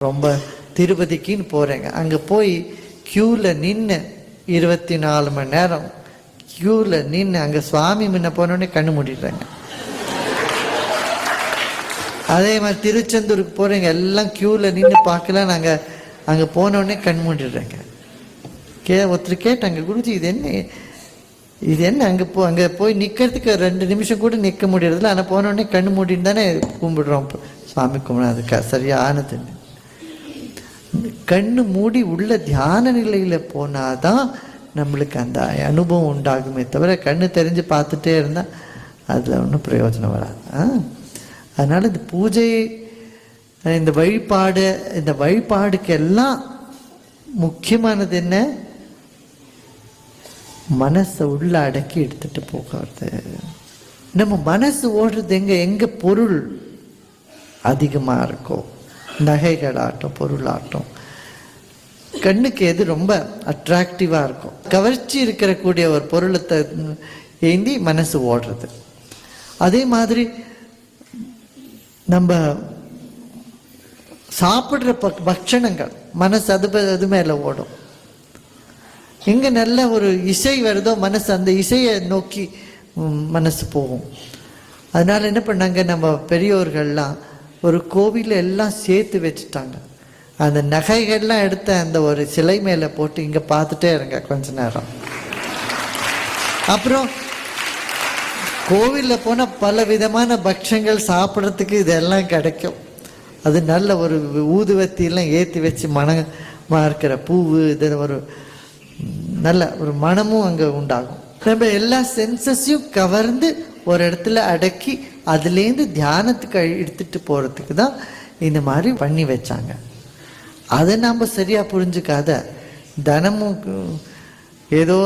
ரொம்ப திருப்பதிக்குன்னு போகிறேங்க. அங்கே போய் க்யூவில் நின்று 24 மணி நேரம் க்யூவில் நின்று அங்கே சுவாமி முன்ன போனோடனே கண்ணு மூடிடுறாங்க. அதே மாதிரி திருச்செந்தூருக்கு போகிறேங்க, எல்லாம் க்யூவில் நின்று பார்க்கலாம். நாங்கள் அங்கே போனோடனே கண் மூடிடுறேங்க. ஒருத்தர் கேட்டாங்க, குருஜி இது என்ன அங்கே போய் நிற்கிறதுக்கு 2 நிமிஷம் கூட நிற்க முடியறதில்ல, ஆனால் போனோடனே கண்ணு மூடின்னு தானே கும்பிடுறோம். சுவாமி கும்பிட அதுக்கு சரியானதுன்னு கண்ணு மூடி உள்ள தியான நிலையில் போனாதான் நம்மளுக்கு அந்த அனுபவம் உண்டாகுமே தவிர கண்ணு தெரிஞ்சு பார்த்துட்டே இருந்தால் அதில் ஒன்றும் பிரயோஜனம் வராது. அதனால் இந்த பூஜை, இந்த வழிபாடுக்கெல்லாம் முக்கியமானது என்ன? மனசை உள்ள அடக்கி எடுத்துட்டு போகிறது. நம்ம மனசு ஓடுறது எங்கே பொருள் அதிகமாக இருக்கோ, நகைகளாட்டம் பொருளாட்டம், கண்ணுக்கு எது ரொம்ப அட்ராக்டிவாக இருக்கும், கவர்ச்சி இருக்கக்கூடிய ஒரு பொருளை ஏந்தி மனசு ஓடுறது. அதே மாதிரி நம்ம சாப்பிட்ற பட்சணங்கள் மனசு அது மேலே ஓடும். எங்கே நல்ல ஒரு இசை வருதோ மனசு அந்த இசையை நோக்கி மனசு போகும். அதனால் என்ன பண்ணாங்க, நம்ம பெரியோர்கள்லாம் ஒரு கோவிலில் எல்லாம் சேர்த்து வச்சுட்டாங்க. அந்த நகைகள்லாம் எடுத்து அந்த ஒரு சிலை மேலே போட்டு இங்கே பார்த்துட்டே இருங்க கொஞ்ச நேரம். அப்புறம் கோவிலில் போனால் பல விதமான பட்சங்கள் சாப்பிட்றதுக்கு இதெல்லாம் கிடைக்கும். அது நல்ல ஒரு ஊதுவத்தியெல்லாம் ஏற்றி வச்சு மனமாக இருக்கிற பூவு, இது ஒரு நல்ல ஒரு மனமும் அங்கே உண்டாகும். நம்ம எல்லா சென்சஸையும் கவர்ந்து ஒரு இடத்துல அடக்கி அதுலேருந்து தியானத்துக்கு எடுத்துட்டு போகிறதுக்கு தான் இந்த மாதிரி பண்ணி வச்சாங்க. அதை நாம் சரியாக புரிஞ்சுக்காத தினமும் ஏதோ